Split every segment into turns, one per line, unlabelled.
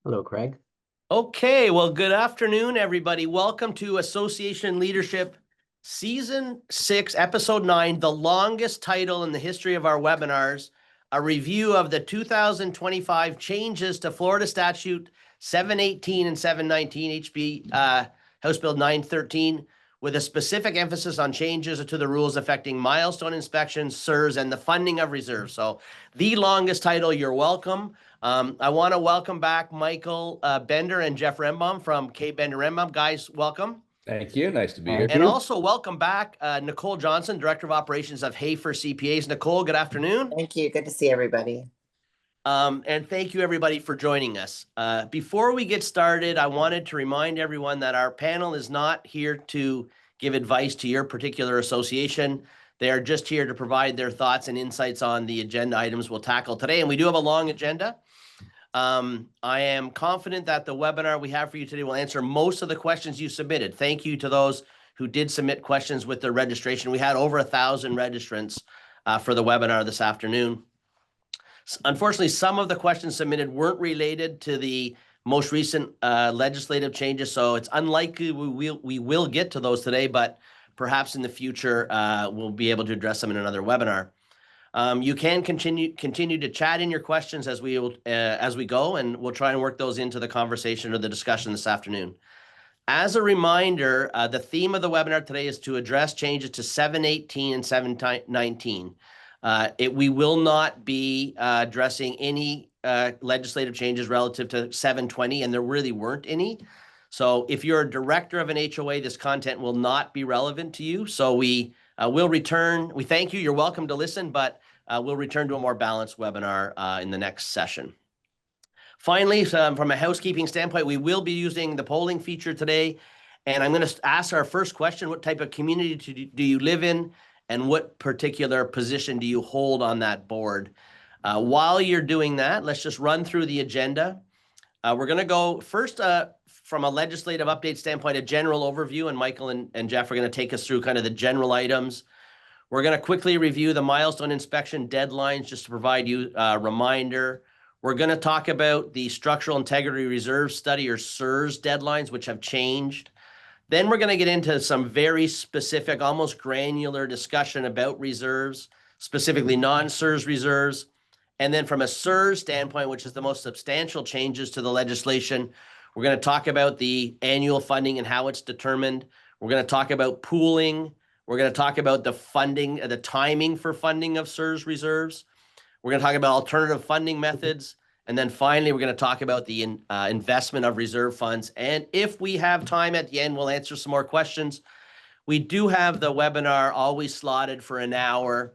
Hello, Craig.
Okay, well, good afternoon, everybody. Welcome to Association Leadership Season 6, Episode 9, the longest title in the history of our webinars, a review of the 2025 changes to Florida Statute 718 and 719 HB House Bill 913, with a specific emphasis on changes to the rules affecting milestone inspections, SIRS, and the funding of reserves. So the longest title, you're welcome. I want to welcome back Michael Bender and Jeff Rembaum from K. Bender Rembaum. Guys, welcome.
Thank you. Nice to be here.
Thank
And
you.
also welcome back Nicole Johnson, Director of Operations of Hafer CPAs. Nicole, good afternoon.
Thank you. Good to see everybody.
And thank you, everybody, for joining us. Before we get started, I wanted to remind everyone that our panel is not here to give advice to your particular association. They are just here to provide their thoughts and insights on the agenda items we'll tackle today. And we do have a long agenda. I am confident that the webinar we have for you today will answer most of the questions you submitted. Thank you to those who did submit questions with their registration. We had over 1,000 registrants for the webinar this afternoon. Unfortunately, some of the questions submitted weren't related to the most recent legislative changes, so it's unlikely we will get to those today, but perhaps in the future we'll be able to address them in another webinar. You can continue to chat in your questions as we go, and we'll try and work those into the conversation or the discussion this afternoon. As a reminder, the theme of the webinar today is to address changes to 718 and 719. We will not be addressing any legislative changes relative to 720, and there really weren't any. So if you're a director of an HOA, this content will not be relevant to you. So we will return. We thank you. You're welcome to listen, but we'll return to a more balanced webinar in the next session. Finally, from a housekeeping standpoint, we will be using the polling feature today. And I'm going to ask our first question: what type of community do you live in? And what particular position do you hold on that board? While you're doing that, let's just run through the agenda. We're going to go first from a legislative update standpoint, a general overview, and Michael and Jeff are going to take us through kind of the general items. We're going to quickly review the milestone inspection deadlines just to provide you a reminder. We're going to talk about the Structural Integrity Reserve Study, or SIRS, deadlines, which have changed. Then we're going to get into some very specific, almost granular discussion about reserves, specifically non-SIRS reserves. And then from a SIRS standpoint, which is the most substantial changes to the legislation, we're going to talk about the annual funding and how it's determined. We're going to talk about pooling. We're going to talk about the funding, the timing for funding of SIRS reserves. We're going to talk about alternative funding methods. And then finally, we're going to talk about the investment of reserve funds. And if we have time at the end, we'll answer some more questions. We do have the webinar always slotted for an hour.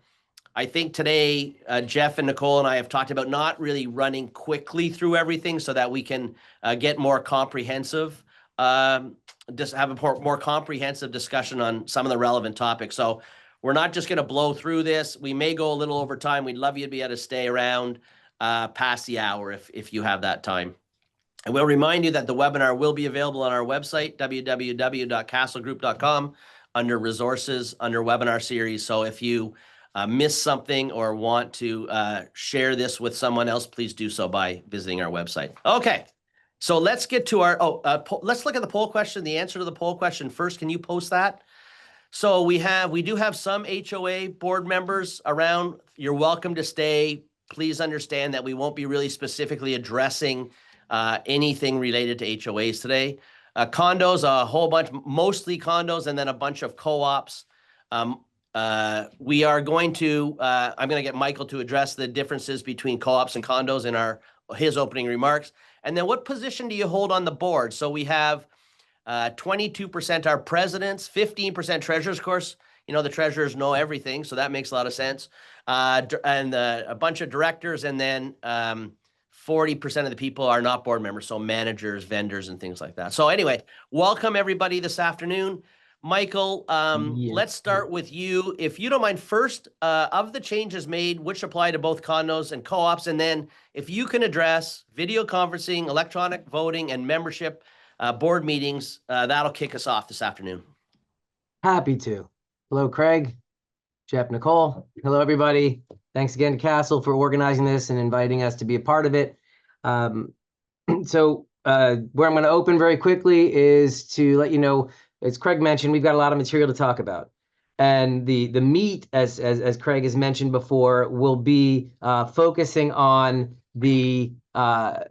I think today, Jeff and Nicole and I have talked about not really running quickly through everything so that we can get more comprehensive, just have a more comprehensive discussion on some of the relevant topics. So we're not just going to blow through this. We may go a little over time. We'd love you to be able to stay around past the hour if you have that time. And we'll remind you that the webinar will be available on our website, www.castlegroup.com, under resources, under webinar series. So if you miss something or want to share this with someone else, please do so by visiting our website. Okay, so let's get to our, let's look at the poll question, the answer to the poll question first. Can you post that? So we do have some HOA board members around. You're welcome to stay. Please understand that we won't be really specifically addressing anything related to HOAs today. Condos, a whole bunch, mostly condos, and then a bunch of co-ops. We are going to, I'm going to get Michael to address the differences between co-ops and condos in his opening remarks. And then what position do you hold on the board? So we have 22% are presidents, 15% treasurers. Of course, you know, the treasurers know everything, so that makes a lot of sense. And a bunch of directors, and then 40% of the people are not board members, so managers, vendors, and things like that. So anyway, welcome everybody this afternoon. Michael, let's start with you. If you don't mind, first, of the changes made, which apply to both condos and co-ops, and then if you can address video conferencing, electronic voting, and membership board meetings, that'll kick us off this afternoon.
Happy to. Hello, Craig, Jeff, Nicole. Hello, everybody. Thanks again to Castle for organizing this and inviting us to be a part of it. So where I'm going to open very quickly is to let you know, as Craig mentioned, we've got a lot of material to talk about. And the meat, as Craig has mentioned before, will be focusing on the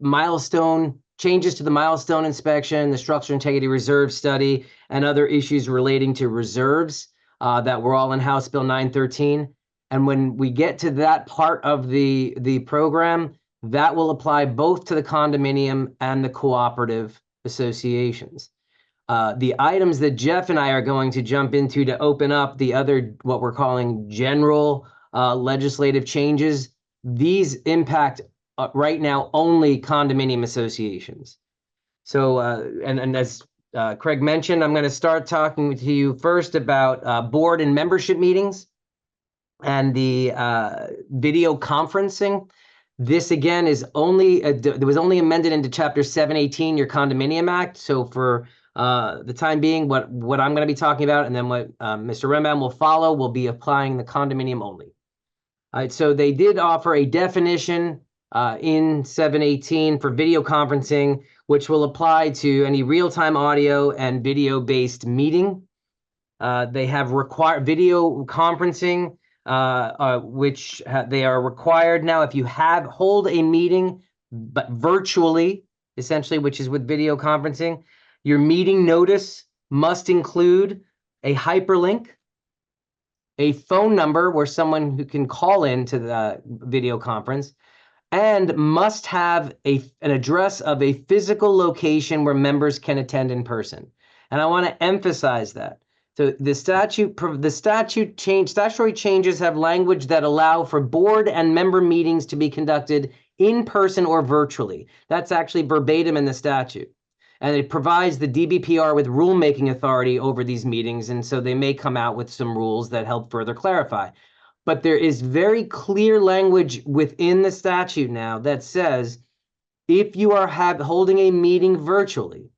milestone changes to the milestone inspection, the structural integrity reserve study, and other issues relating to reserves that were all in House Bill 913. And when we get to that part of the program, that will apply both to the condominium and the cooperative associations. The items that Jeff and I are going to jump into to open up the other, what we're calling general legislative changes, these impact right now only condominium associations. So, and as Craig mentioned, I'm going to start talking to you first about board and membership meetings and the video conferencing. This again is only, it was only amended into Chapter 718, your Condominium Act. So for the time being, what I'm going to be talking about, and then what Mr. Rembam will follow, will be applying the condominium only. All right, so they did offer a definition in 718 for video conferencing, which will apply to any real-time audio and video-based meeting. They have required video conferencing, which they are required now if you hold a meeting, but virtually, essentially, which is with video conferencing, your meeting notice must include a hyperlink, a phone number where someone who can call into the video conference, and must have an address of a physical location where members can attend in person. And I want to emphasize that. So the statutory changes have language that allow for board and member meetings to be conducted in person or virtually. That's actually verbatim in the statute. And it provides the DBPR with rulemaking authority over these meetings. And so they may come out with some rules that help further clarify. But there is very clear language within the statute now that says if you are holding a meeting virtually,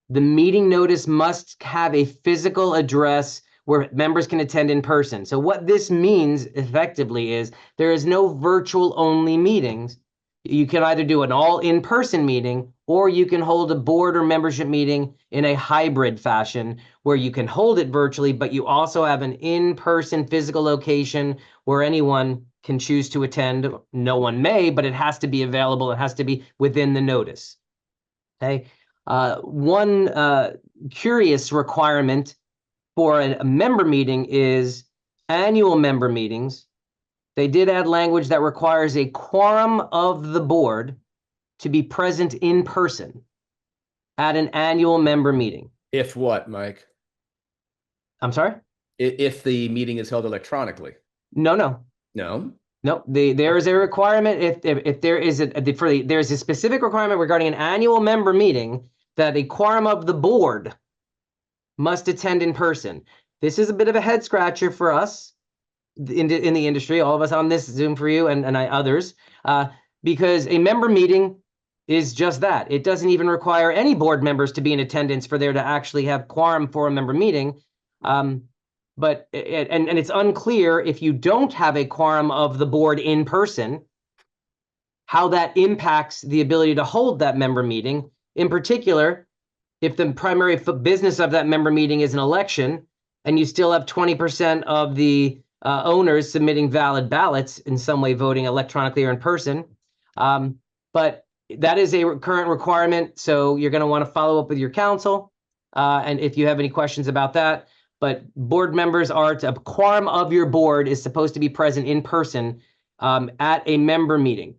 the meeting notice must have a physical address where members can attend in person. So what this means effectively is there is no virtual only meetings. You can either do an all in-person meeting, or you can hold a board or membership meeting in a hybrid fashion where you can hold it virtually, but you also have an in-person physical location where anyone can choose to attend. No one may, but it has to be available. It has to be within the notice. Okay. One curious requirement for a member meeting is annual member meetings. They did add language that requires a quorum of the board to be present in person at an annual member meeting.
If what, Mike?
I'm sorry?
If the meeting is held electronically?
No. There is a requirement if there is there's a specific requirement regarding an annual member meeting that a quorum of the board must attend in person. This is a bit of a head scratcher for us in the industry, all of us on this Zoom for you and others, because a member meeting is just that. It doesn't even require any board members to be in attendance for there to actually have quorum for a member meeting. But it's unclear if you don't have a quorum of the board in person, how that impacts the ability to hold that member meeting. In particular, if the primary business of that member meeting is an election, and you still have 20% of the owners submitting valid ballots in some way, voting electronically or in person. But that is a current requirement, so you're going to want to follow up with your council. And if you have any questions about that, but board members a quorum of your board is supposed to be present in person at a member meeting.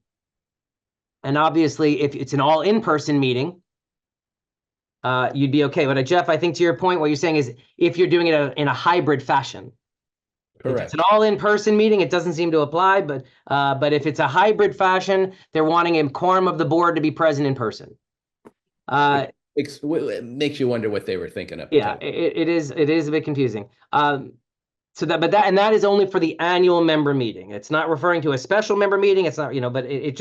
And obviously, if it's an all in-person meeting, you'd be okay. But Jeff, I think to your point, what you're saying is if you're doing it in a hybrid fashion.
Correct.
If it's an all in-person meeting, it doesn't seem to apply. But if it's a hybrid fashion, they're wanting a quorum of the board to be present in person.
It makes you wonder what they were thinking of.
Yeah, it is a bit confusing. That is only for the annual member meeting. It's not referring to a special member meeting. It's not, but it's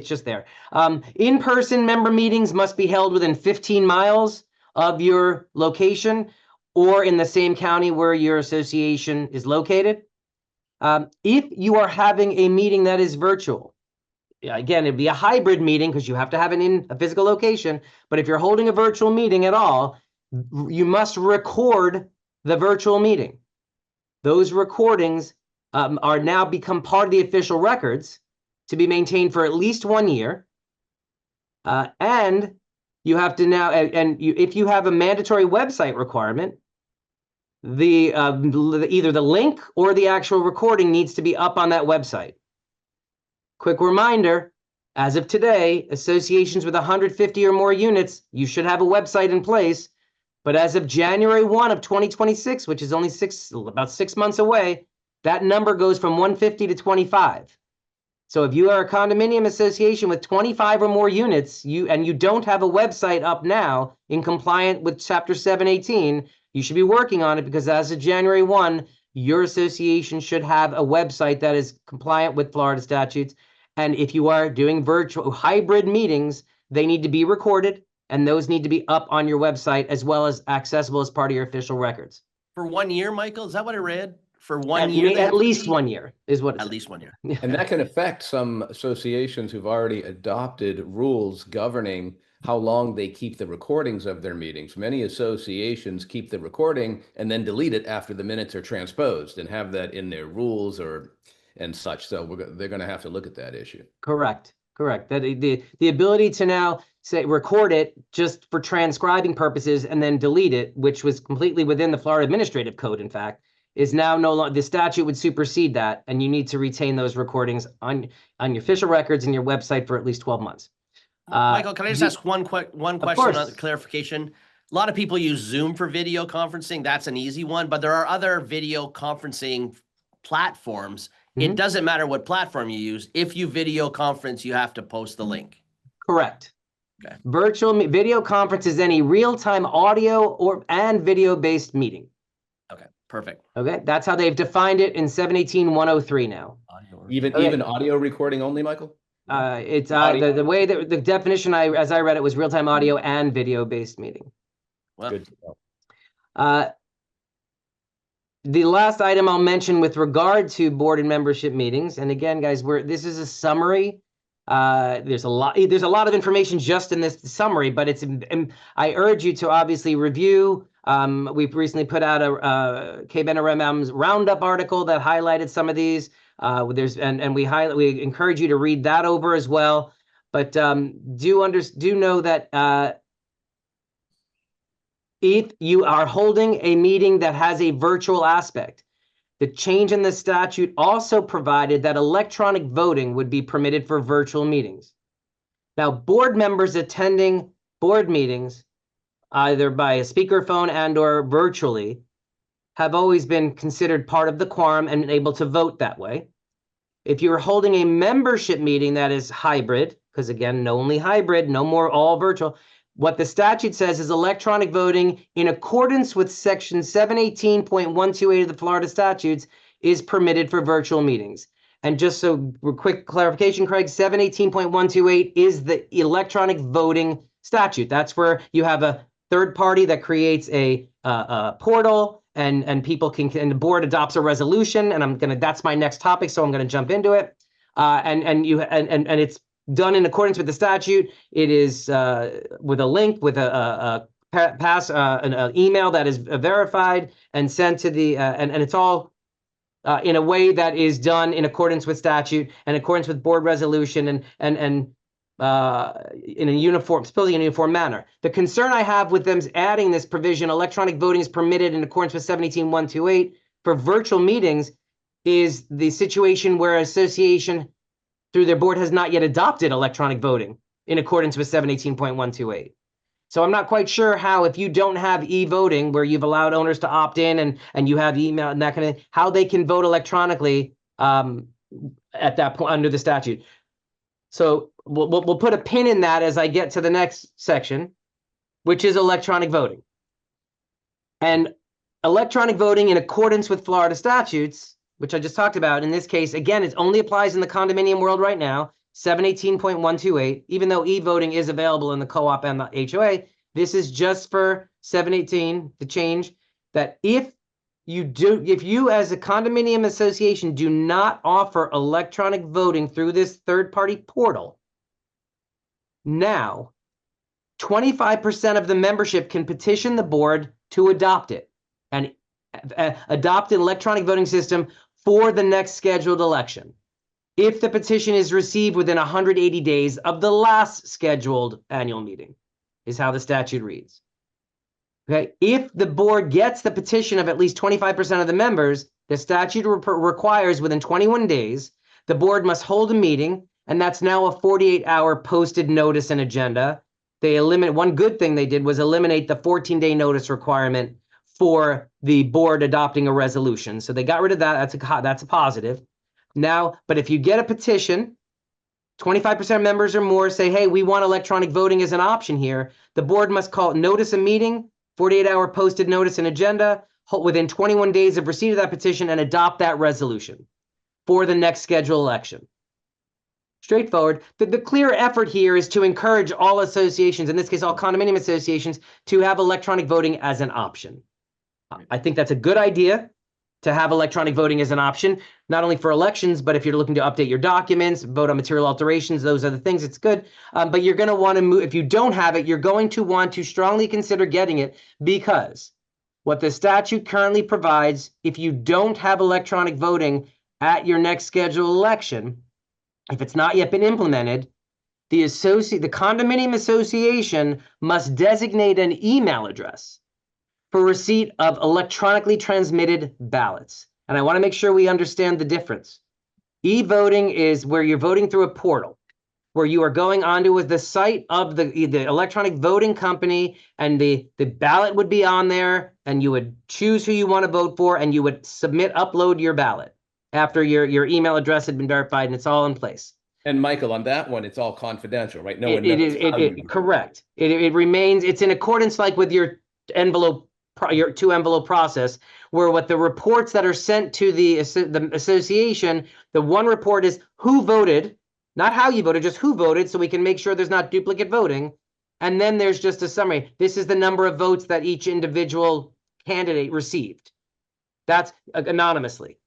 just there. In-person member meetings must be held within 15 miles of your location or in the same county where your association is located. If you are having a meeting that is virtual, again, it'd be a hybrid meeting because you have to have it in a physical location. But if you're holding a virtual meeting at all, you must record the virtual meeting. Those recordings are now become part of the official records to be maintained for at least 1 year. And you have to now, if you have a mandatory website requirement, either the link or the actual recording needs to be up on that website. Quick reminder, as of today, associations with 150 or more units, you should have a website in place. But as of January 1 of 2026, which is only about 6 months away, that number goes from 150 to 25. So if you are a condominium association with 25 or more units, and you don't have a website up now in compliant with Chapter 718, you should be working on it, because as of January 1, your association should have a website that is compliant with Florida statutes. And if you are doing virtual hybrid meetings, they need to be recorded, and those need to be up on your website as well as accessible as part of your official records.
For 1 year, Michael, is that what I read? For 1 year?
At least 1 year is what it
At
says.
least 1 year.
And that can affect some associations who've already adopted rules governing how long they keep the recordings of their meetings. Many associations keep the recording and then delete it after the minutes are transposed and have that in their rules and such. So they're going to have to look at that issue.
Correct. That the ability to now say record it just for transcribing purposes and then delete it, which was completely within the Florida Administrative Code, in fact, is now no longer. The statute would supersede that, and you need to retain those recordings on your official records and your website for at least 12 months.
Michael, can I just ask one question on clarification? A lot of people use Zoom for video conferencing. That's an easy one, but there are other video conferencing platforms. It doesn't matter what platform you use. If you video conference, you have to post the link.
Correct.
Okay.
Virtual video conference is any real-time audio and video-based meeting.
Okay, perfect.
Okay, that's how they've defined it in 718-103 now.
Even audio recording only, Michael?
It's the way that the definition as I read it was real-time audio and video-based meeting.
Well,
Good to know.
The last item I'll mention with regard to board and membership meetings, and again, guys, this is a summary. There's a lot of information just in this summary, but I urge you to obviously review. We've recently put out a KBNRM's roundup article that highlighted some of these. We encourage you to read that over as well. But do know that if you are holding a meeting that has a virtual aspect, the change in the statute also provided that electronic voting would be permitted for virtual meetings. Now, board members attending board meetings, either by a speakerphone and/or virtually, have always been considered part of the quorum and able to vote that way. If you're holding a membership meeting that is hybrid, because again, only hybrid, no more all virtual, what the statute says is electronic voting in accordance with section 718.128 of the Florida statutes is permitted for virtual meetings. And just so quick clarification, Craig, 718.128 is the electronic voting statute. That's where you have a third party that creates a portal and people and the board adopts a resolution. And that's my next topic, so I'm gonna jump into it. And it's done in accordance with the statute. It is with a link, with an email that is verified and sent to the, and it's all in a way that is done in accordance with statute and accordance with board resolution and in a uniform, still in a uniform manner. The concern I have with them adding this provision, electronic voting is permitted in accordance with 718.128 for virtual meetings, is the situation where association through their board has not yet adopted electronic voting in accordance with 718.128. So I'm not quite sure how, if you don't have e-voting where you've allowed owners to opt in and you have email and that kind of, how they can vote electronically at that point under the statute. So we'll put a pin in that as I get to the next section, which is electronic voting. And electronic voting in accordance with Florida statutes, which I just talked about, in this case, again, it only applies in the condominium world right now, 718.128, even though e-voting is available in the co-op and the HOA, this is just for 718, the change that if if you as a condominium association do not offer electronic voting through this third-party portal, now 25% of the membership can petition the board to adopt it and adopt an electronic voting system for the next scheduled election. If the petition is received within 180 days of the last scheduled annual meeting, is how the statute reads. Okay, if the board gets the petition of at least 25% of the members, the statute requires within 21 days, the board must hold a meeting, and that's now a 48-hour posted notice and agenda. They eliminate, one good thing they did was eliminate the 14-day notice requirement for the board adopting a resolution. So they got rid of that. That's a positive. Now, but if you get a petition, 25% of members or more say, hey, we want electronic voting as an option here, the board must notice a meeting, 48-hour posted notice and agenda within 21 days of receipt of that petition and adopt that resolution for the next scheduled election. Straightforward. The clear effort here is to encourage all associations, in this case, all condominium associations, to have electronic voting as an option. I think that's a good idea to have electronic voting as an option, not only for elections, but if you're looking to update your documents, vote on material alterations, those are the things, it's good. But you're going to want to move, if you don't have it, you're going to want to strongly consider getting it, because what the statute currently provides, if you don't have electronic voting at your next scheduled election, if it's not yet been implemented, the condominium association must designate an email address for receipt of electronically transmitted ballots. And I want to make sure we understand the difference. E-voting is where you're voting through a portal, where you are going onto the site of the electronic voting company, and the ballot would be on there, and you would choose who you want to vote for, and you would upload your ballot after your email address had been verified, and it's all in place.
And Michael, on that one, it's all confidential, right? No one knows.
Correct. It remains, it's in accordance like with your two envelope process, where what the reports that are sent to the association, the one report is who voted, not how you voted, just who voted, so we can make sure there's not duplicate voting. And then there's just a summary. This is the number of votes that each individual candidate received. That's anonymously.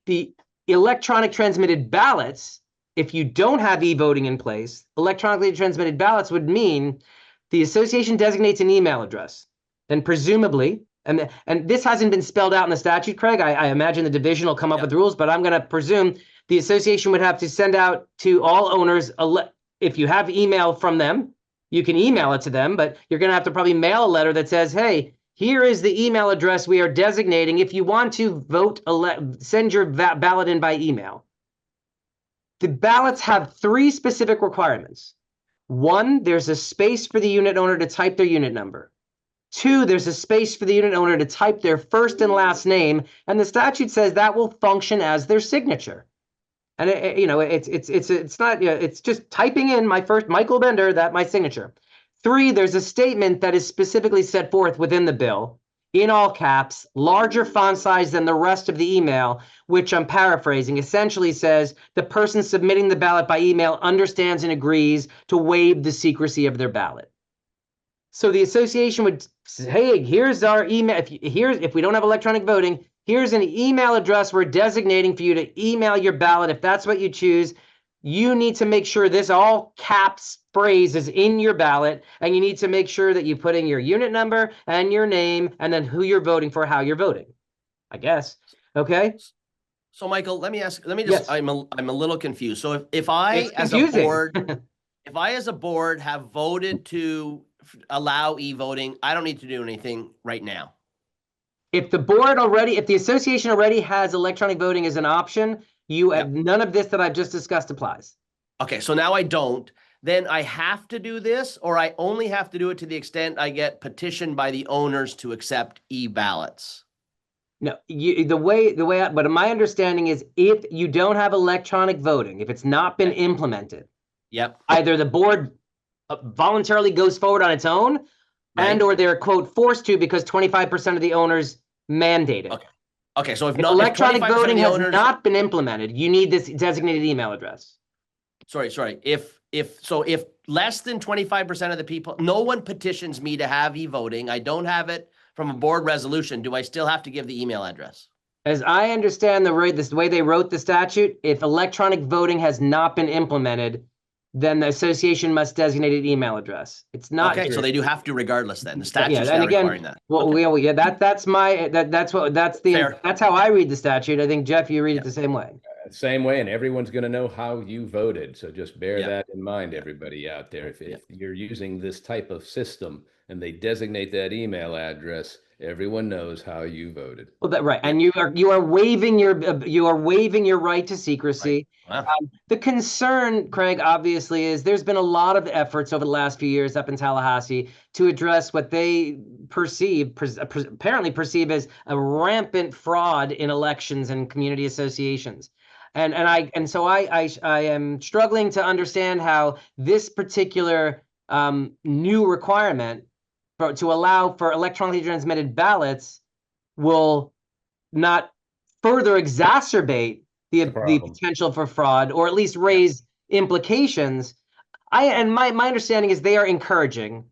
The electronic transmitted ballots, if you don't have e-voting in place, electronically transmitted ballots would mean the association designates an email address. Then presumably, and this hasn't been spelled out in the statute, Craig. I imagine the division will come up with rules, but I'm going to presume the association would have to send out to all owners, if you have email from them, you can email it to them, but you're going to have to probably mail a letter that says, hey, here is the email address we are designating. If you want to vote, send your ballot in by email. The ballots have 3 specific requirements. 1, there's a space for the unit owner to type their unit number. 2, there's a space for the unit owner to type their first and last name, and the statute says that will function as their signature. And it's not, it's just typing in my first Michael Bender, that my signature. 3, there's a statement that is specifically set forth within the bill, in all caps, larger font size than the rest of the email, which I'm paraphrasing, essentially says the person submitting the ballot by email understands and agrees to waive the secrecy of their ballot. So the association would say, hey, here's our email. If we don't have electronic voting, here's an email address we're designating for you to email your ballot. If that's what you choose, you need to make sure this all caps phrase is in your ballot, and you need to make sure that you put in your unit number and your name, and then who you're voting for, how you're voting, I guess. Okay.
So Michael, yes. I'm a little confused. So if I as a board have voted to allow e-voting, I don't need to do anything right now.
If the association already has electronic voting as an option, none of this that I've just discussed applies.
Okay, so now I don't. Then I have to do this, or I only have to do it to the extent I get petitioned by the owners to accept e-ballots?
No, but my understanding is if you don't have electronic voting, if it's not been implemented, either the board voluntarily goes forward on its own, or they're, quote, forced to because 25% of the owners mandate it.
Okay, so if
electronic voting has not been implemented, you need this designated email address.
Sorry. If less than 25% of the people, no one petitions me to have e-voting, I don't have it from a board resolution, do I still have to give the email address?
As I understand the way they wrote the statute, if electronic voting has not been implemented, then the association must designate an email address. It's not.
Okay, so they do have to regardless then. The
Yeah,
statute's
and
now
again,
requiring that.
well,
Okay.
yeah, that's
Fair.
that's how I read the statute. I think, Jeff, you read
Yeah.
it the same way.
Same way, and everyone's going to know how you voted. So just bear
Yeah.
that in mind, everybody out there. If you're using this type of system and they designate that email address, everyone knows how you voted.
Well, right, and you are waiving your right to secrecy.
Right. Wow.
The concern, Craig, obviously, is there's been a lot of efforts over the last few years up in Tallahassee to address what they apparently perceive as a rampant fraud in elections and community associations. And so I am struggling to understand how this particular new requirement to allow for electronically transmitted ballots will not further exacerbate the potential for fraud, or at least raise implications. My understanding is they are encouraging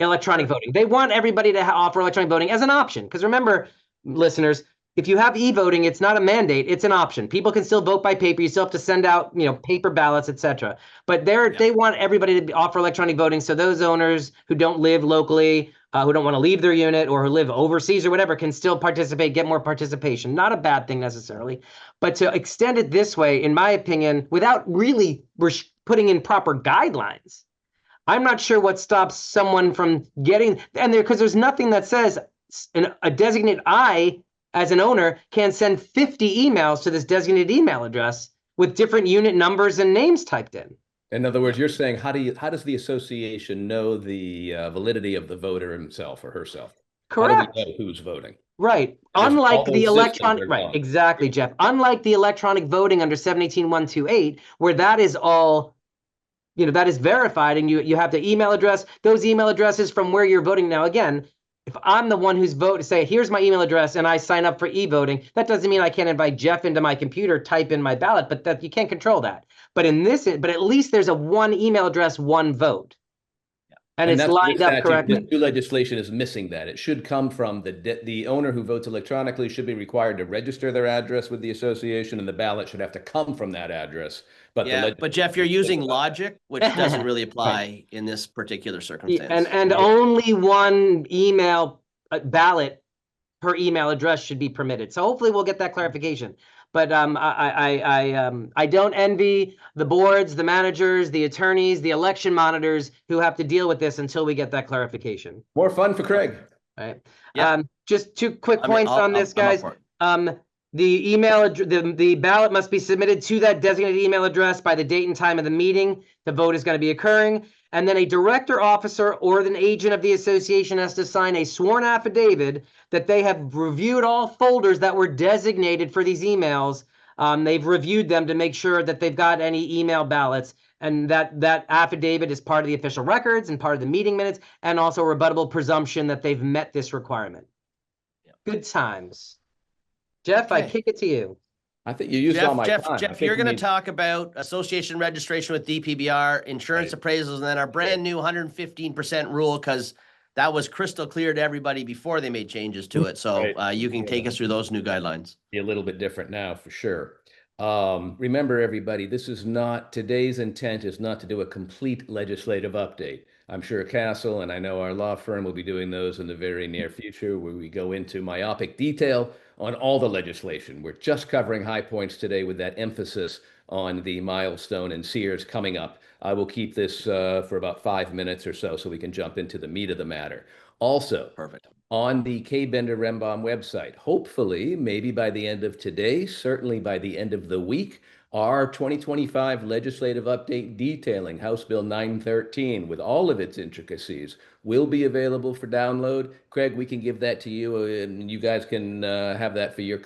electronic voting. They want everybody to offer electronic voting as an option. Because remember, listeners, if you have e-voting, it's not a mandate, it's an option. People can still vote by paper. You still have to send out, paper ballots, etc. But they want everybody to offer electronic voting, so those owners who don't live locally, who don't want to leave their unit, or who live overseas or whatever, can still participate, get more participation. Not a bad thing necessarily, but to extend it this way, in my opinion, without really putting in proper guidelines, I'm not sure what stops someone from getting, because there's nothing that says a designated as an owner can send 50 emails to this designated email address with different unit numbers and names typed in.
In other words, you're saying, how does the association know the validity of the voter himself or herself?
Correct.
How do we know who's voting?
Right. Unlike the electronic, right, exactly, Jeff. Unlike the electronic voting under 718.128, where that is all, that is verified, and you have the email address, those email addresses from where you're voting. Now, again, if I'm the one who's say, here's my email address, and I sign up for e-voting, that doesn't mean I can't invite Jeff into my computer, type in my ballot, but that you can't control that. But at least there's a one email address, one vote. And it's lined up correctly.
The new legislation is missing that. It should come from the owner who votes electronically should be required to register their address with the association, and the ballot should have to come from that address. But
but Jeff, you're using logic, which doesn't really apply in this particular circumstance.
And only one email ballot per email address should be permitted. So hopefully we'll get that clarification. But I don't envy the boards, the managers, the attorneys, the election monitors who have to deal with this until we get that clarification.
More fun for Craig.
All right. Yeah. Just two quick points on this, guys. The ballot must be submitted to that designated email address by the date and time of the meeting the vote is going to be occurring. And then a director, officer, or an agent of the association has to sign a sworn affidavit that they have reviewed all folders that were designated for these emails. They've reviewed them to make sure that they've got any email ballots, and that affidavit is part of the official records and part of the meeting minutes, and also a rebuttable presumption that they've met this requirement. Good times. Jeff, I kick it to you.
I think you used all my time.
Jeff, you're going to talk about association registration with DPBR, insurance appraisals, and then our brand new 115% rule, because that was crystal clear to everybody before they made changes to it. So you can take us through those new guidelines.
Be a little bit different now, for sure. Remember, everybody, today's intent is not to do a complete legislative update. I'm sure Castle and I know our law firm will be doing those in the very near future, where we go into myopic detail on all the legislation. We're just covering high points today with that emphasis on the Milestone and Sears coming up. I will keep this for about 5 minutes or so we can jump into the meat of the matter. Also, perfect. On the K. Bender Rembaum website, hopefully, maybe by the end of today, certainly by the end of the week, our 2025 legislative update detailing House Bill 913 with all of its intricacies will be available for download. Craig, we can give that to you, and you guys can have that for your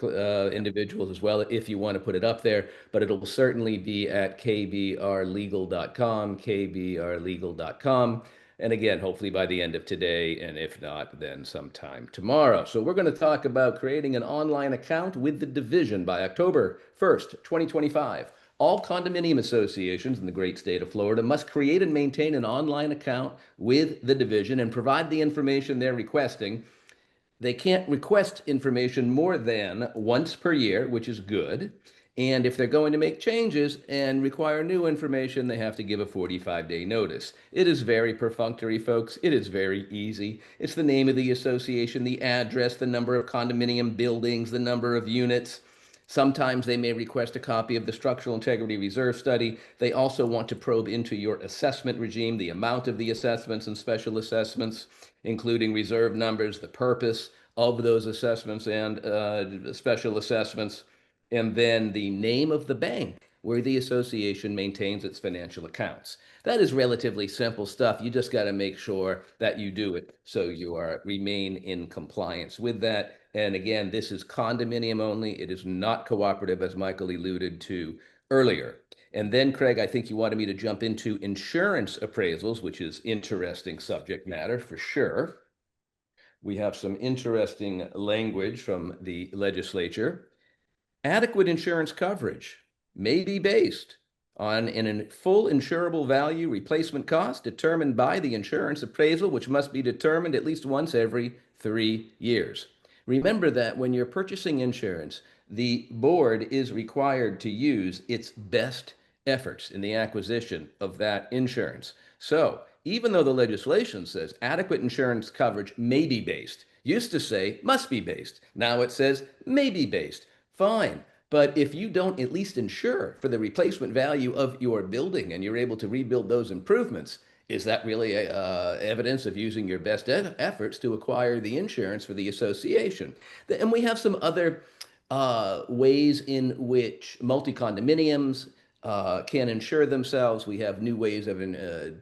individuals as well if you want to put it up there, but it'll certainly be at kbrlegal.com, kbrlegal.com. And again, hopefully by the end of today, and if not, then sometime tomorrow. So we're going to talk about creating an online account with the division by October 1st, 2025. All condominium associations in the great state of Florida must create and maintain an online account with the division and provide the information they're requesting They can't request information more than once per year, which is good. And if they're going to make changes and require new information, they have to give a 45-day notice. It is very perfunctory, folks. It is very easy. It's the name of the association, the address, the number of condominium buildings, the number of units. Sometimes they may request a copy of the Structural Integrity Reserve Study. They also want to probe into your assessment regime, the amount of the assessments and special assessments, including reserve numbers, the purpose of those assessments and special assessments, and then the name of the bank where the association maintains its financial accounts. That is relatively simple stuff. You just got to make sure that you do it so you remain in compliance with that. And again, this is condominium only. It is not cooperative, as Michael alluded to earlier. And then, Craig, I think you wanted me to jump into insurance appraisals, which is interesting subject matter for sure. We have some interesting language from the legislature. Adequate insurance coverage may be based on a full insurable value replacement cost determined by the insurance appraisal, which must be determined at least once every 3 years. Remember that when you're purchasing insurance, the board is required to use its best efforts in the acquisition of that insurance. So even though the legislation says adequate insurance coverage may be based, used to say must be based, now it says may be based. Fine. But if you don't at least insure for the replacement value of your building and you're able to rebuild those improvements, is that really evidence of using your best efforts to acquire the insurance for the association? And we have some other ways in which multi-condominiums can insure themselves. We have new ways of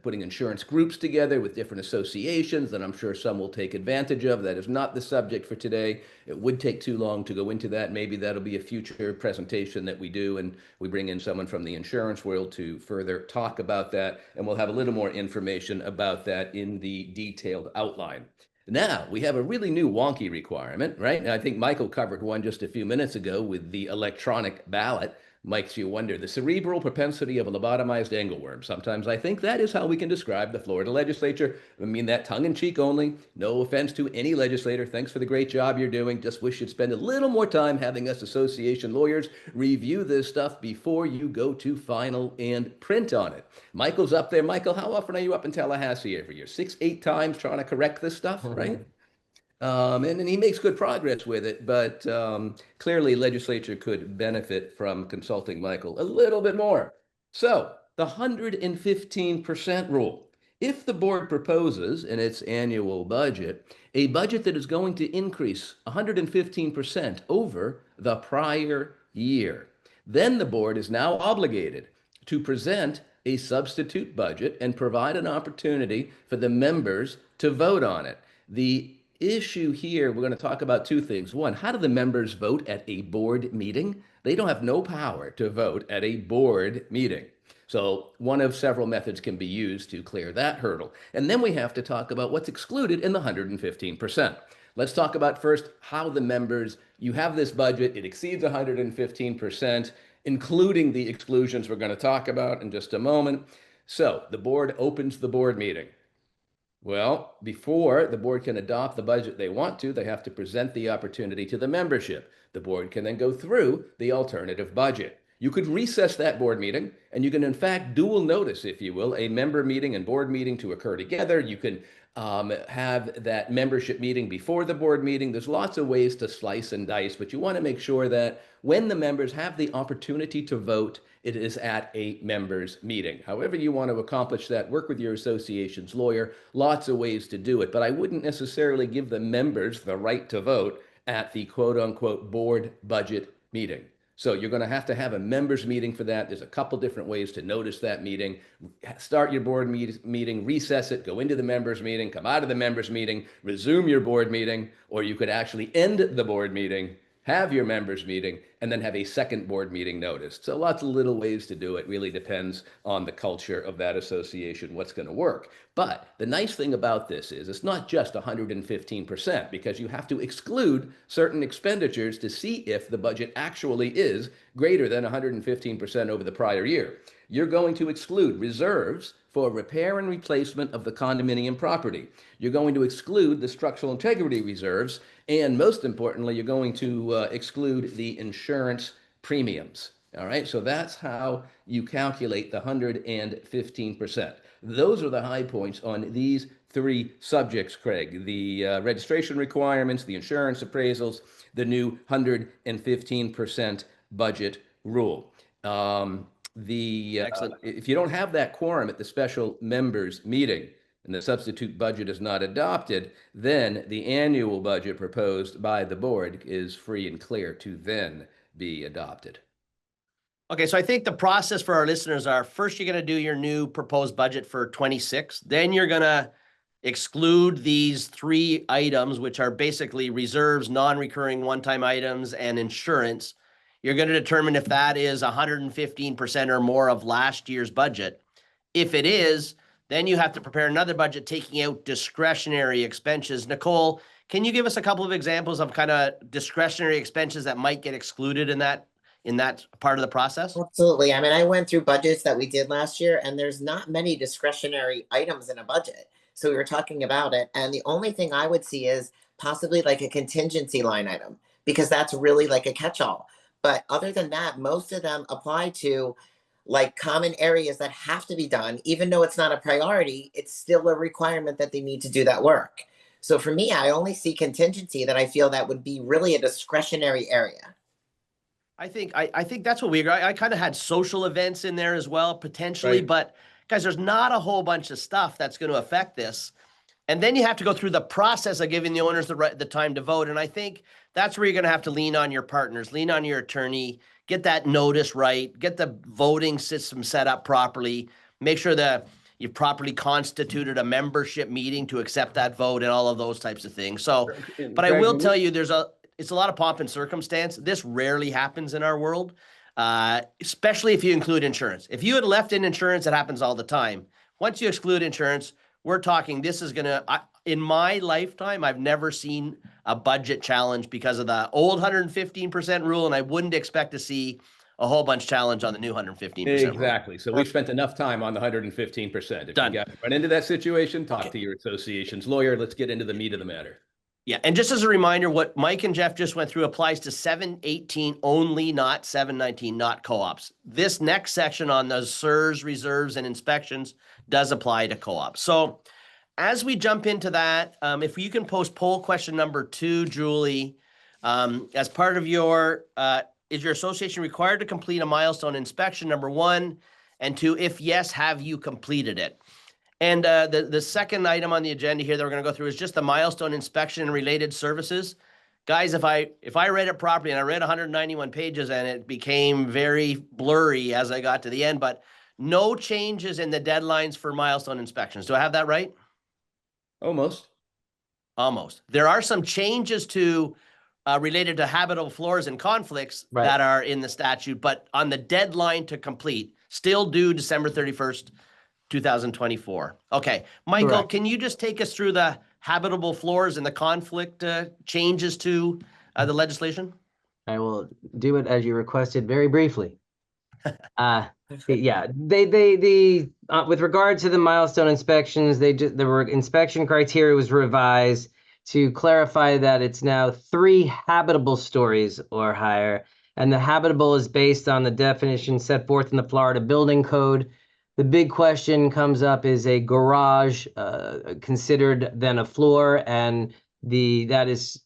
putting insurance groups together with different associations that I'm sure some will take advantage of. That is not the subject for today. It would take too long to go into that. Maybe that'll be a future presentation that we do, and we bring in someone from the insurance world to further talk about that, and we'll have a little more information about that in the detailed outline. Now, we have a really new wonky requirement, right? And I think Michael covered one just a few minutes ago with the electronic ballot. Makes you wonder, the cerebral propensity of a lobotomized angleworm. Sometimes I think that is how we can describe the Florida legislature. I mean that tongue-in-cheek only. No offense to any legislator. Thanks for the great job you're doing. Just wish you'd spend a little more time having us association lawyers review this stuff before you go to final and print on it. Michael's up there. Michael, how often are you up in Tallahassee every year? 6, 8 times trying to correct this stuff, right? And he makes good progress with it, but clearly legislature could benefit from consulting Michael a little bit more. So the 115% rule. If the board proposes in its annual budget a budget that is going to increase 115% over the prior year, then the board is now obligated to present a substitute budget and provide an opportunity for the members to vote on it. The issue here, we're going to talk about two things. One, how do the members vote at a board meeting? They don't have no power to vote at a board meeting. So one of several methods can be used to clear that hurdle. And then we have to talk about what's excluded in the 115%. Let's talk about first how the members, you have this budget, it exceeds 115%, including the exclusions we're going to talk about in just a moment. So the board opens the board meeting. Well, before the board can adopt the budget they want to, they have to present the opportunity to the membership. The board can then go through the alternative budget. You could recess that board meeting, and you can, in fact, dual notice, if you will, a member meeting and board meeting to occur together. You can have that membership meeting before the board meeting. There's lots of ways to slice and dice, but you want to make sure that when the members have the opportunity to vote, it is at a members meeting. However you want to accomplish that, work with your association's lawyer. Lots of ways to do it, but I wouldn't necessarily give the members the right to vote at the quote unquote board budget meeting. So you're going to have a members meeting for that. There's a couple different ways to notice that meeting. Start your board meeting, recess it, go into the members meeting, come out of the members meeting, resume your board meeting, or you could actually end the board meeting, have your members meeting, and then have a second board meeting noticed. So lots of little ways to do it. Really depends on the culture of that association, what's going to work. But the nice thing about this is it's not just 115%, because you have to exclude certain expenditures to see if the budget actually is greater than 115% over the prior year. You're going to exclude reserves for repair and replacement of the condominium property. You're going to exclude the structural integrity reserves, and most importantly, you're going to exclude the insurance premiums. All right, so that's how you calculate the 115%. Those are the high points on these three subjects, Craig: the registration requirements, the insurance appraisals, the new 115% budget rule. If you don't have that quorum at the special members meeting and the substitute budget is not adopted, then the annual budget proposed by the board is free and clear to then be adopted.
Okay, so I think the process for our listeners are, first, you're going to do your new proposed budget for 26. Then you're going to exclude these three items, which are basically reserves, non-recurring one-time items, and insurance. You're going to determine if that is 115% or more of last year's budget. If it is, then you have to prepare another budget taking out discretionary expenses. Nicole, can you give us a couple of examples of kind of discretionary expenses that might get excluded in that part of the process?
Absolutely. I mean, I went through budgets that we did last year, and there's not many discretionary items in a budget. So we were talking about it, and the only thing I would see is possibly like a contingency line item, because that's really like a catch-all. But other than that, most of them apply to like common areas that have to be done. Even though it's not a priority, it's still a requirement that they need to do that work. So for me, I only see contingency that I feel that would be really a discretionary area.
I think that's what we agree. I kind of had social events in there as well, potentially,
Right.
But guys, there's not a whole bunch of stuff that's going to affect this. And then you have to go through the process of giving the owners the time to vote. And I think that's where you're going to have to lean on your partners, lean on your attorney, get that notice right, get the voting system set up properly, make sure that you've properly constituted a membership meeting to accept that vote and all of those types of things. So, but I will tell you, it's a lot of pomp and circumstance. This rarely happens in our world, especially if you include insurance. If you had left in insurance, it happens all the time. Once you exclude insurance, we're talking, this is going to, in my lifetime, I've never seen a budget challenge because of the old 115% rule, and I wouldn't expect to see a whole bunch challenge on the new 115% rule.
Exactly. So we've spent enough time on the 115%. If
Done.
you run into that situation, talk to your association's lawyer. Let's get into the meat of the matter.
Yeah, and just as a reminder, what Mike and Jeff just went through applies to 718 only, not 719, not co-ops. This next section on the SIRS, reserves, and inspections does apply to co-ops. So as we jump into that, if you can post poll question number 2, Julie, as part of your, is your association required to complete a milestone inspection, number 1, and 2, if yes, have you completed it? And the second item on the agenda here that we're going to go through is just the milestone inspection and related services. Guys, if I read it properly, and I read 191 pages and it became very blurry as I got to the end, but no changes in the deadlines for milestone inspections. Do I have that right?
Almost.
Almost. There are some changes to related to habitable floors and conflicts
Right.
that are in the statute, but on the deadline to complete, still due December 31st, 2024. Okay, Michael,
Correct.
can you just take us through the habitable floors and the conflict changes to the legislation?
I will do it as you requested very briefly. Yeah, they with regard to the milestone inspections, the inspection criteria was revised to clarify that it's now 3 habitable stories or higher, and the habitable is based on the definition set forth in the Florida Building Code. The big question comes up, is a garage considered then a floor? And that is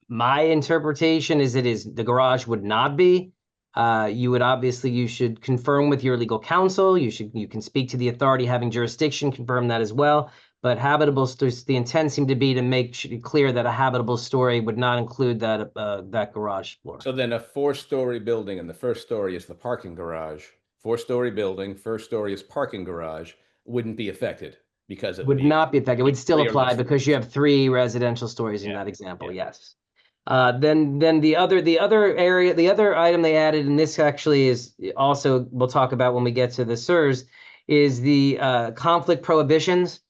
my interpretation, is the garage would not be. You should confirm with your legal counsel. You can speak to the authority having jurisdiction, confirm that as well. But habitable, the intent seemed to be to make clear that a habitable story would not include that garage floor.
So then a 4-story building, and the first story is the parking garage. 4-story building, first story is parking garage, wouldn't be affected because of
Would not be affected. It would still apply
clearance.
because you have 3 residential stories in
Yeah,
that example.
yeah.
Yes. Then the other item they added, and this actually is also we'll talk about when we get to the SIRS, is the conflict prohibitions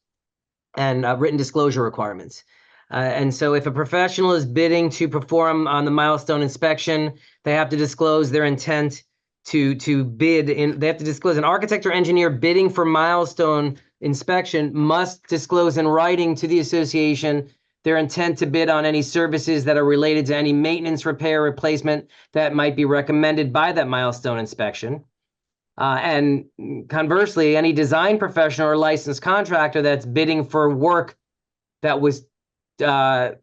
and written disclosure requirements. And so if a professional is bidding to perform on the milestone inspection, they have to disclose their intent to bid in. They have to disclose an architect or engineer bidding for milestone inspection must disclose in writing to the association their intent to bid on any services that are related to any maintenance, repair, replacement that might be recommended by that milestone inspection. And conversely, any design professional or licensed contractor that's bidding for work that was that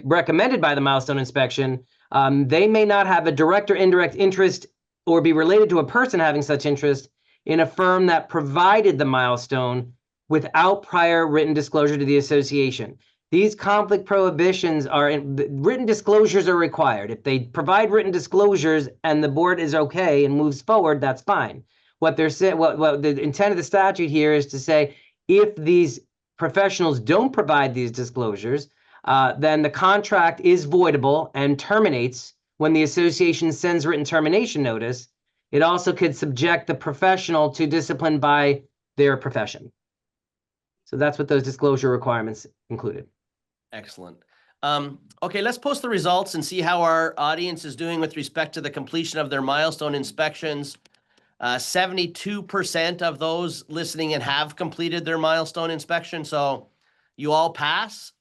recommended by the milestone inspection, they may not have a direct or indirect interest or be related to a person having such interest in a firm that provided the milestone without prior written disclosure to the association. These conflict prohibitions written disclosures are required. If they provide written disclosures and the board is okay and moves forward, that's fine. What they're saying, what the intent of the statute here is to say, if these professionals don't provide these disclosures, then the contract is voidable and terminates when the association sends written termination notice. It also could subject the professional to discipline by their profession. So that's what those disclosure requirements included. Excellent.
Okay, let's post the results and see how our audience is doing with respect to the completion of their milestone inspections. 72% of those listening and have completed their milestone inspection. So you all pass.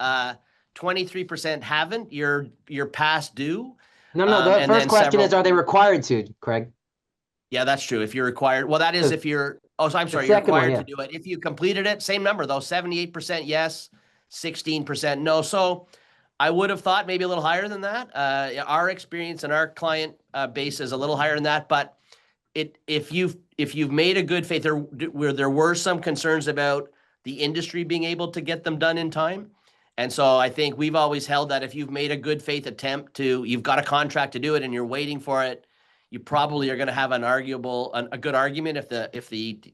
23% haven't. You're past due.
No, the first question is, are they required to, Craig?
Yeah, that's true. If you're required, well, that is if you're, so I'm sorry, you're required to do it. If you completed it, same number though, 78% yes, 16% no. So I would have thought maybe a little higher than that. Our experience and our client base is a little higher than that, but if you've made a good faith, there were some concerns about the industry being able to get them done in time. And so I think we've always held that if you've made a good faith attempt you've got a contract to do it and you're waiting for it, you probably are going to have a good argument if the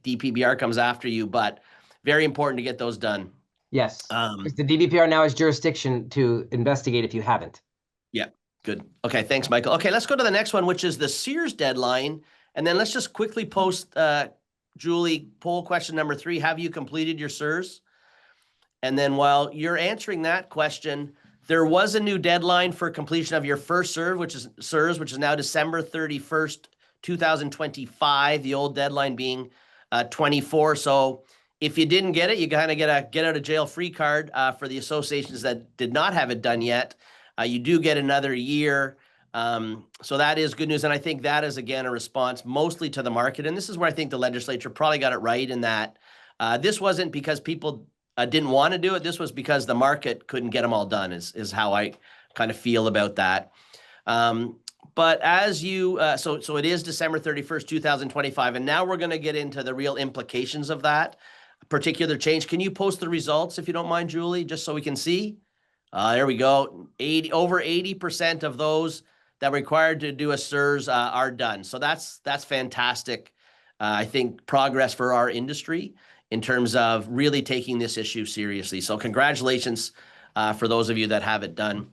DPBR comes after you, but very important to get those done.
Yes, because the DBPR now has jurisdiction to investigate if you haven't.
Yeah, good. Okay, thanks, Michael. Okay, let's go to the next one, which is the Sears deadline. And then let's just quickly post, Julie, poll question number 3. Have you completed your SIRS? And then while you're answering that question, there was a new deadline for completion of your first SIRS, which is now December 31st, 2025, the old deadline being 24. So if you didn't get it, you kind of get a get out of jail free card for the associations that did not have it done yet. You do get another year. So that is good news. And I think that is, again, a response mostly to the market. And this is where I think the legislature probably got it right in that this wasn't because people didn't want to do it. This was because the market couldn't get them all done is how I kind of feel about that. But as you, so it is December 31st, 2025. And now we're going to get into the real implications of that particular change. Can you post the results if you don't mind, Julie, just so we can see? There we go. Over 80% of those that were required to do a SIRS are done. So that's fantastic. I think progress for our industry in terms of really taking this issue seriously. So congratulations for those of you that have it done.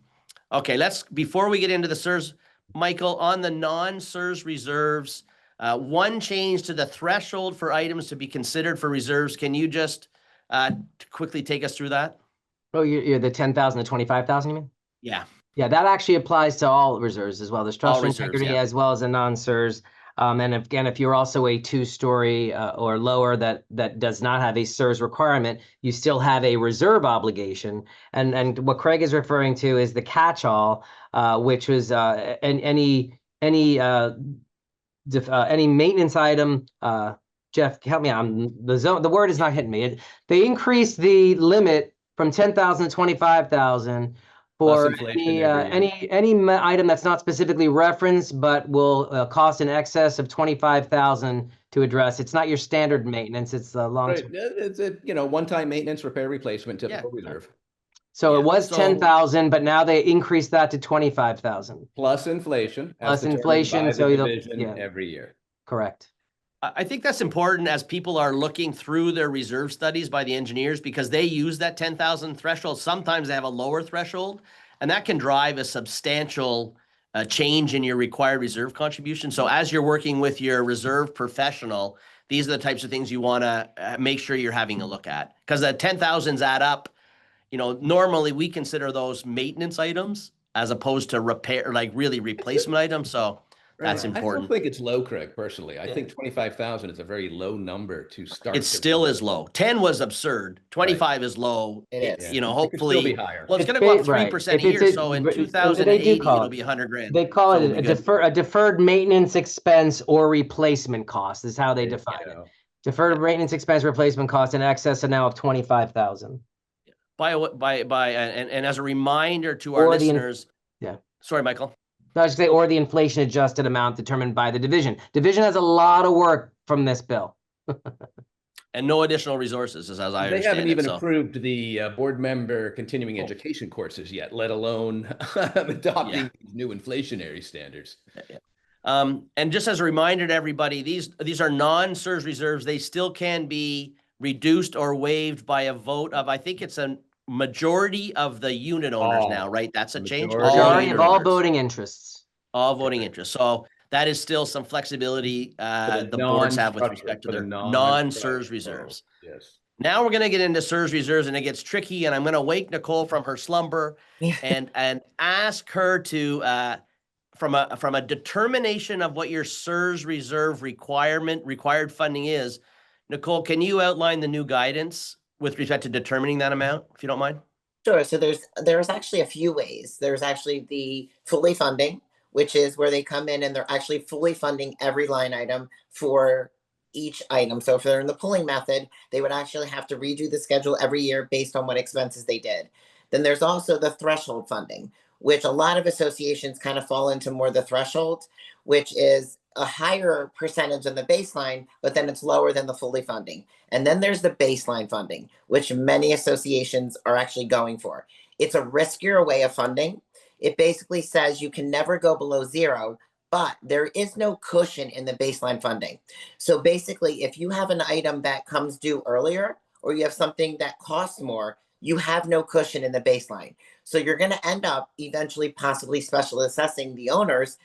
Okay, before we get into the SIRS, Michael, on the non-SIRS reserves, one change to the threshold for items to be considered for reserves. Can you just quickly take us through that?
Oh, you're the 10,000 to 25,000, you mean?
Yeah.
Yeah, that actually applies to all reserves as well. The structural integrity as well as the non-SIRS. And again, if you're also a 2-story or lower that does not have a SIRS requirement, you still have a reserve obligation. And what Craig is referring to is the catch-all, which was any maintenance item. Jeff, help me out. The word is not hitting me. They increased the limit from 10,000 to 25,000 for any item that's not specifically referenced, but will cost in excess of 25,000 to address. It's not your standard maintenance. It's the long term.
Right. It's a one-time maintenance, repair, replacement, typical reserve.
So it was 10,000, but now they increased that to 25,000
plus inflation.
Plus inflation, so
every year.
Correct.
I think that's important as people are looking through their reserve studies by the engineers, because they use that 10,000 threshold. Sometimes they have a lower threshold, and that can drive a substantial change in your required reserve contribution. So as you're working with your reserve professional, these are the types of things you want to make sure you're having a look at, because the 10,000s add up. You know, normally we consider those maintenance items as opposed to repair, like really replacement items. So That's
I still
important.
think it's low, Craig, personally. I
Yeah.
think 25,000 is a very low number to start.
It still is low. 10 was absurd. 25 is low.
It is.
You know,
It could still be
hopefully,
higher.
well, it's
It's
going to go up
right.
3%
If
a
it's
year.
a-
So in
they do
2080,
call
it'll
it-
be 100 grand.
They call
So
it
it'll be good.
a deferred maintenance expense or replacement cost is how they
There you
define it.
go.
Deferred maintenance expense replacement cost in excess of now of 25,000.
And as a reminder to our
Or the in-
listeners.
yeah.
Sorry, Michael.
No, I should say, or the inflation adjusted amount determined by the division. Division has a lot of work from this bill.
And no additional resources, as I
They
understand
haven't even
it. So
approved the board member continuing education courses yet, let alone adopting new inflationary standards.
and just as a reminder to everybody, these are non-SERS reserves. They still can be reduced or waived by a vote of, I think it's a majority of the unit owners now, right? That's a change.
Majority of all
unit owners.
voting interests.
All voting interests. So that is still some flexibility the boards have with respect to their non-SERS reserves.
Yes.
Now we're going to get into SERS reserves, and it gets tricky. And I'm going to wake Nicole from her slumber and ask her to, from a determination of what your SERS reserve required funding is. Nicole, can you outline the new guidance with respect to determining that amount, if you don't mind?
Sure. So there's actually a few ways. There's actually the fully funding, which is where they come in and they're actually fully funding every line item for each item. So if they're in the pooling method, they would actually have to redo the schedule every year based on what expenses they did. Then there's also the threshold funding, which a lot of associations kind of fall into more the threshold, which is a higher percentage than the baseline, but then it's lower than the fully funding. And then there's the baseline funding, which many associations are actually going for. It's a riskier way of funding. It basically says you can never go below zero, but there is no cushion in the baseline funding. So basically, if you have an item that comes due earlier, or you have something that costs more, you have no cushion in the baseline. So you're going to end up eventually possibly special assessing the owners